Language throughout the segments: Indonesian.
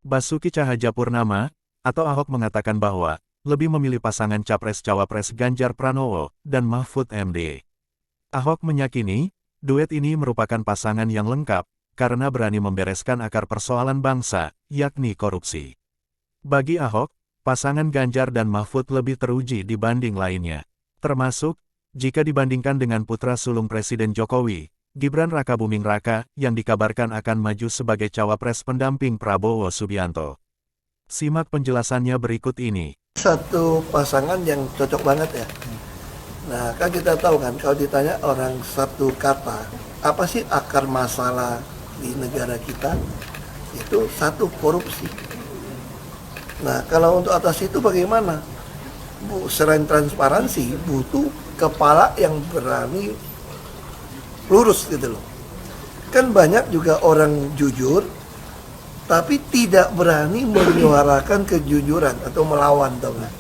Basuki Cahayapurnama, atau Ahok mengatakan bahwa, lebih memilih pasangan Capres-Cawapres Ganjar Pranowo, dan Mahfud MD. Ahok meyakini, duet ini merupakan pasangan yang lengkap, karena berani membereskan akar persoalan bangsa, yakni korupsi. Bagi Ahok, pasangan Ganjar dan Mahfud lebih teruji dibanding lainnya. Termasuk, jika dibandingkan dengan putra sulung Presiden Jokowi, Gibran Rakabuming Raka, yang dikabarkan akan maju sebagai cawapres pendamping Prabowo Subianto. Simak penjelasannya berikut ini. Satu pasangan yang cocok banget ya. Nah, kan kita tahu kan, kalau ditanya orang satu kata, apa sih akar masalah di negara kita? Itu satu, korupsi. Nah, kalau untuk atas itu bagaimana? Selain transparansi, butuh kepala yang berani lurus gitu loh. Kan banyak juga orang jujur, tapi tidak berani menyuarakan kejujuran atau melawan, tau nggak?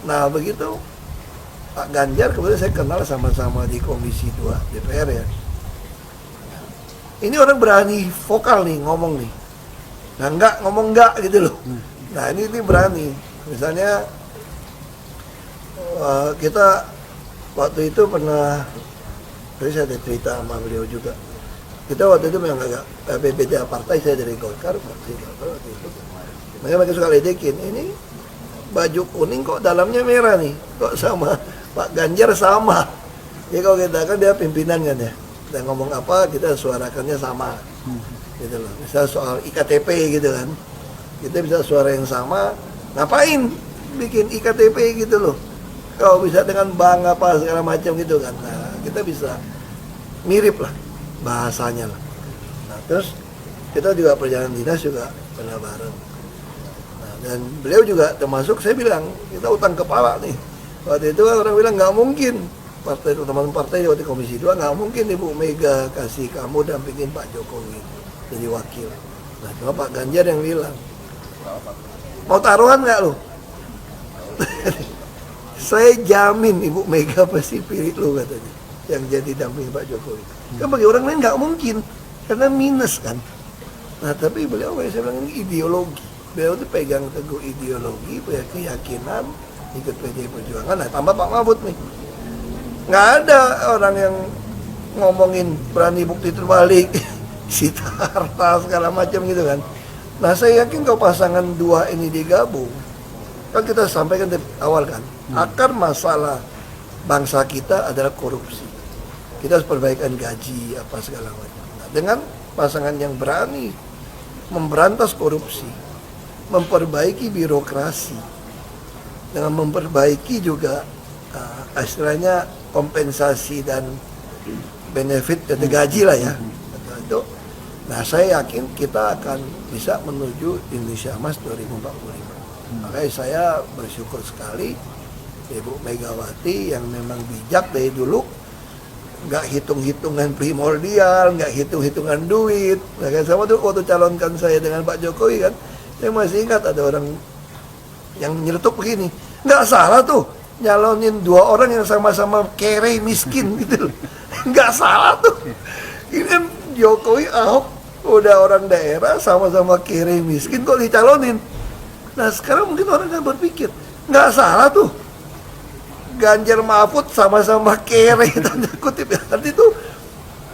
Nah begitu Pak Ganjar, kemudian saya kenal sama-sama di Komisi 2 DPR ya. Ini orang berani vokal nih, ngomong nih. Nah ngomong enggak gitu loh. Nah ini berani. Misalnya kita waktu itu pernah, tadi saya ada cerita sama beliau juga. Kita waktu itu memang agak beda partai, saya dari Golkar, waktu itu. Mereka suka ledekin, ini baju kuning kok dalamnya merah nih, kok sama Pak Ganjar sama. Ya kalau kita kan dia pimpinan kan ya, kita ngomong apa kita suarakannya sama, gitu loh. Misal soal IKTP gitu kan, kita bisa suara yang sama, ngapain bikin IKTP gitu loh. Kalau bisa dengan bang apa segala macam gitu kan, nah kita bisa mirip lah bahasanya lah. Nah terus kita juga perjalanan dinas juga pernah bareng. Nah, dan beliau juga termasuk, saya bilang kita utang kepala nih. Waktu itu kan orang bilang nggak mungkin, partai teman-teman partai waktu Komisi 2 nggak mungkin Ibu Mega kasih kamu dampingin Pak Jokowi jadi wakil. Nah cuma Pak Ganjar yang bilang, mau taruhan nggak lo? Saya jamin Ibu Mega pasti pilih lo katanya, yang jadi damping Pak Jokowi. Kan bagi orang lain nggak mungkin, karena minus kan. Nah tapi beliau, saya bilang ini ideologi. Beliau itu pegang teguh ideologi, punya keyakinan, ikut PD Perjuangan. Nah tambah Pak Mahfud nih. Nggak ada orang yang ngomongin berani bukti terbalik, sita harta segala macam gitu kan. Nah saya yakin kalau pasangan dua ini digabung, kan kita sampaikan dari awal kan, akar masalah bangsa kita adalah korupsi. Kita harus perbaikan gaji apa segala macam. Nah, dengan pasangan yang berani memberantas korupsi, memperbaiki birokrasi, dengan memperbaiki juga istilahnya kompensasi dan benefit dan gaji lah ya. Itu, nah saya yakin kita akan bisa menuju Indonesia Emas 2045. Makanya saya bersyukur sekali Ibu Megawati yang memang bijak dari dulu, nggak hitung-hitungan primordial, nggak hitung-hitungan duit. Nah, kan sama tuh waktu calonkan saya dengan Pak Jokowi kan, saya masih ingat ada orang yang nyeletuk begini, nggak salah tuh nyalonin dua orang yang sama-sama kere miskin gitu loh, nggak salah tuh. Ini kan Jokowi Ahok udah orang daerah sama-sama kere miskin kok dicalonin. Nah sekarang mungkin orang kan berpikir, nggak salah tuh Ganjar Mahfud sama-sama kere, tanda kutip ya. Nanti itu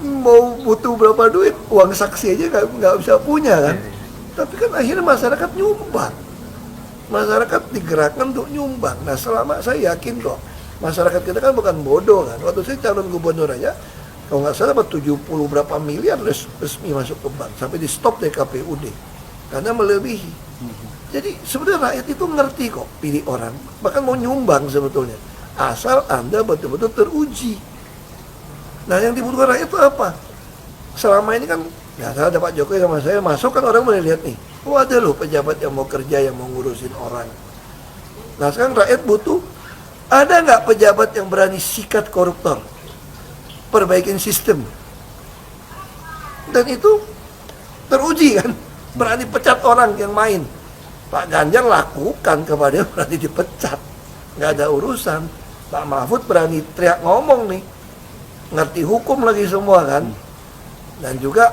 mau butuh berapa duit, uang saksi aja nggak bisa punya kan. Tapi kan akhirnya masyarakat nyumbang, masyarakat digerakkan untuk nyumbang. Nah selama saya yakin kok masyarakat kita kan bukan bodoh kan. Waktu saya calon gubernur aja, kalau nggak salah 70 berapa miliar resmi masuk ke bank, sampai di stop dari KPUD karena melebihi. Jadi sebenarnya rakyat itu ngerti kok pilih orang, bahkan mau nyumbang sebetulnya, asal Anda betul-betul teruji. Nah yang dibutuhkan rakyat itu apa? Selama ini kan, ya ada Pak Jokowi sama saya masuk kan orang mulai lihat nih, oh ada loh pejabat yang mau kerja, yang mau ngurusin orang. Nah sekarang rakyat butuh, ada nggak pejabat yang berani sikat koruptor, perbaikin sistem. Dan itu teruji kan, berani pecat orang yang main. Pak Ganjar lakukan kepada dia, berani dipecat, nggak ada urusan. Pak Mahfud berani teriak ngomong nih, ngerti hukum lagi semua kan. Dan juga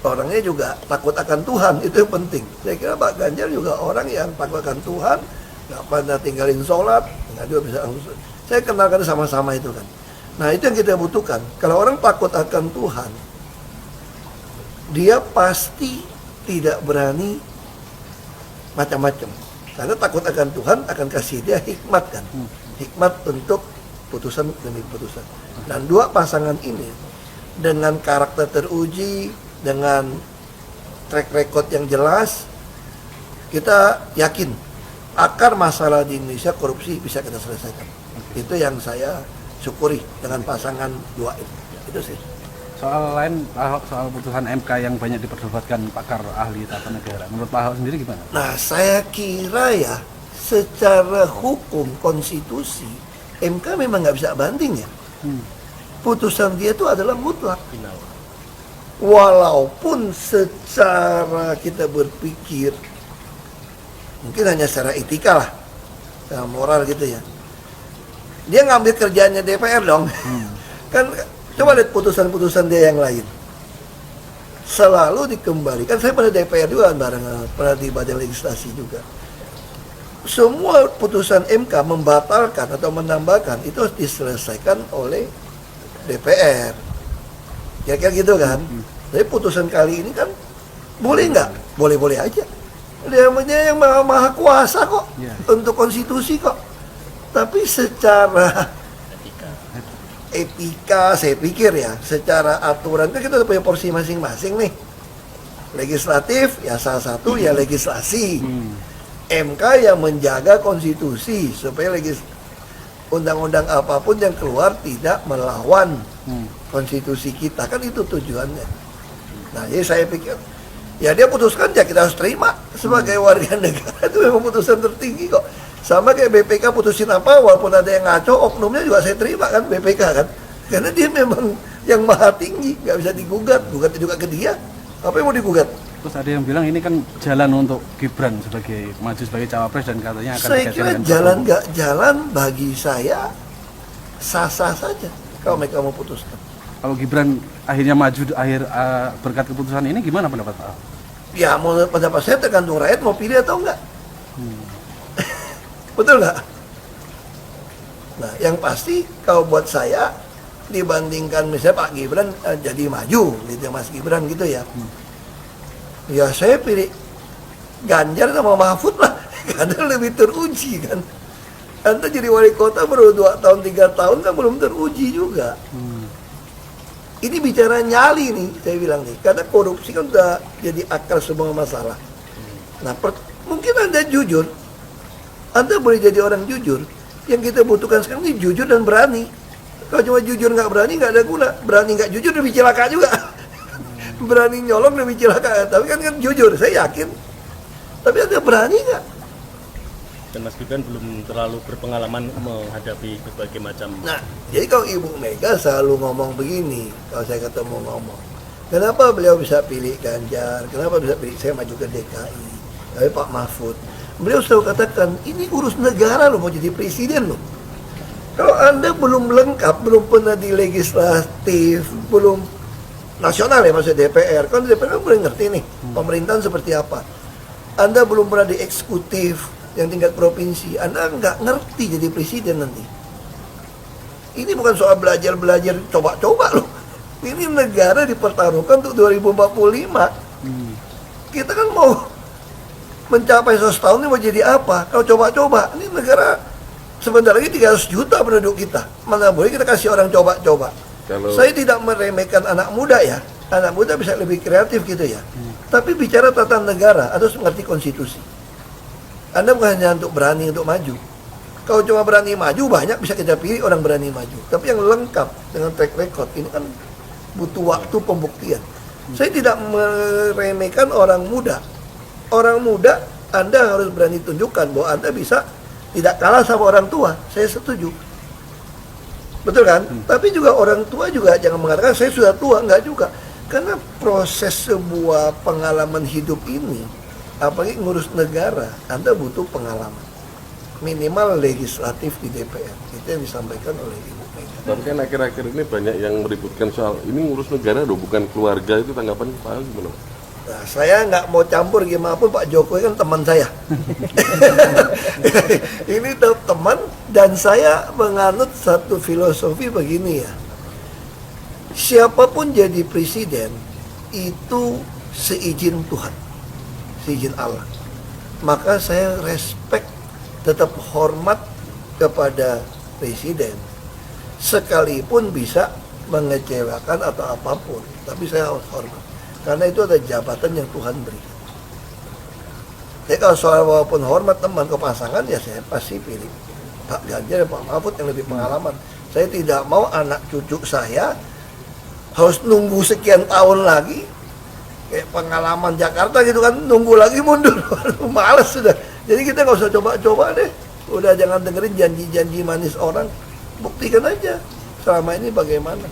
orangnya juga takut akan Tuhan, itu yang penting. Saya kira Pak Ganjar juga orang yang takut akan Tuhan, nggak pernah tinggalin sholat, nggak juga bisa. Saya kenalkan sama-sama itu kan. Nah itu yang kita butuhkan. Kalau orang takut akan Tuhan, dia pasti tidak berani macam-macam. Karena takut akan Tuhan akan kasih dia hikmat kan. Hikmat untuk putusan demi putusan. Dan dua pasangan ini dengan karakter teruji, dengan track record yang jelas, kita yakin akar masalah di Indonesia korupsi bisa kita selesaikan. Itu yang saya syukuri dengan pasangan dua itu. Itu sih. Soal lain, Ahok, soal putusan MK yang banyak diperdebatkan pakar ahli tata negara. Menurut Pak Ahok sendiri gimana? Nah, saya kira ya, secara hukum konstitusi, MK memang nggak bisa banding ya. Putusan dia itu adalah mutlak. Walaupun secara kita berpikir, mungkin hanya secara etika lah, secara moral gitu ya. Dia ngambil kerjaannya DPR dong. Kan coba lihat putusan-putusan dia yang lain. Selalu dikembalikan. Saya pada DPR juga bareng, pernah di badan legislasi juga. Semua putusan MK membatalkan atau menambahkan itu harus diselesaikan oleh DPR. Kira-kira gitu kan. Tapi putusan kali ini kan boleh nggak? Boleh-boleh aja. Dia yang maha kuasa kok untuk konstitusi kok. Tapi secara etika saya pikir ya, secara aturan kan kita punya porsi masing-masing nih. Legislatif ya salah satu ya legislasi. MK yang menjaga konstitusi supaya undang-undang apapun yang keluar tidak melawan konstitusi kita, kan itu tujuannya. Nah jadi saya pikir ya dia putuskan ya kita harus terima sebagai warga negara, itu memang putusan tertinggi kok. Sama kayak BPK putusin apa, walaupun ada yang ngaco, oknumnya juga saya terima kan BPK kan. Karena dia memang yang maha tinggi, nggak bisa digugat, gugat juga ke dia. Apa yang mau digugat? Terus ada yang bilang ini kan jalan untuk Gibran sebagai maju sebagai cawapres dan katanya akan Saya kira jalan nggak jalan bagi saya sah-sah saja kalau mereka mau putuskan. Kalau Gibran akhirnya maju berkat keputusan ini gimana pendapat Pak Ahok? Ya mau pendapat saya tergantung rakyat mau pilih atau enggak. Betul nggak? Nah, yang pasti kalau buat saya dibandingkan misalnya Pak Gibran jadi maju, gitu Mas Gibran gitu ya. Ya saya pilih Ganjar sama Mahfud lah, karena lebih teruji kan. Anda jadi wali kota baru 2 tahun 3 tahun kan belum teruji juga. Ini bicara nyali nih, saya bilang nih, karena korupsi kan udah jadi akar semua masalah. Nah, mungkin Anda jujur. Anda boleh jadi orang jujur. Yang kita butuhkan sekarang ini jujur dan berani. Kalau cuma jujur nggak berani nggak ada guna. Berani nggak jujur lebih celaka juga. Berani nyolong lebih celaka. Tapi kan jujur, saya yakin. Tapi Anda berani nggak? Dan Mas Gibran belum terlalu berpengalaman menghadapi berbagai macam. Nah, jadi kalau Ibu Mega selalu ngomong begini, kalau saya ketemu ngomong, kenapa beliau bisa pilih Ganjar? Kenapa bisa pilih saya maju ke DKI? Tapi Pak Mahfud. Beliau selalu katakan, ini urus negara loh, mau jadi presiden loh. Kalau Anda belum lengkap, belum pernah di legislatif, belum nasional ya maksudnya DPR, kan DPR kan belum ngerti nih, pemerintahan seperti apa. Anda belum pernah di eksekutif, yang tingkat provinsi, Anda nggak ngerti jadi presiden nanti. Ini bukan soal belajar-belajar, coba-coba loh. Ini negara dipertaruhkan untuk 2045. Kita kan mau mencapai 100 tahun ini mau jadi apa? Kalau coba-coba, ini negara sebentar lagi 300 juta penduduk kita. Mana boleh kita kasih orang coba-coba. Saya tidak meremehkan anak muda ya. Anak muda bisa lebih kreatif gitu ya. Tapi bicara tata negara, harus mengerti konstitusi. Anda bukan hanya untuk berani untuk maju. Kalau cuma berani maju, banyak bisa kita pilih orang berani maju. Tapi yang lengkap dengan track record, ini kan butuh waktu pembuktian. Saya tidak meremehkan orang muda. Orang muda, Anda harus berani tunjukkan bahwa Anda bisa tidak kalah sama orang tua. Saya setuju. Betul kan? Tapi juga orang tua juga jangan mengatakan saya sudah tua, enggak juga. Karena proses sebuah pengalaman hidup ini, apalagi ngurus negara, Anda butuh pengalaman. Minimal legislatif di DPR. Itu yang disampaikan oleh Ibu Mega. Tapi kan akhir-akhir ini banyak yang meributkan soal ini ngurus negara loh, bukan keluarga, itu tanggapan Pak Ali gimana? Nah, saya nggak mau campur gimana pun, Pak Jokowi kan teman saya. Ini teman, dan saya menganut satu filosofi begini ya. Siapapun jadi presiden itu seizin Tuhan, seizin Allah. Maka saya respect, tetap hormat kepada presiden. Sekalipun bisa mengecewakan atau apapun, tapi saya harus hormat. Karena itu ada jabatan yang Tuhan berikan. Jadi kalau soal walaupun hormat teman ke pasangan, ya saya pasti pilih Pak Ganjar dan Pak Mahfud yang lebih pengalaman. Saya tidak mau anak cucu saya harus nunggu sekian tahun lagi, kayak pengalaman Jakarta gitu kan, nunggu lagi mundur. Males sudah. Jadi kita nggak usah coba-coba deh. Udah jangan dengerin janji-janji manis orang. Buktikan aja selama ini bagaimana.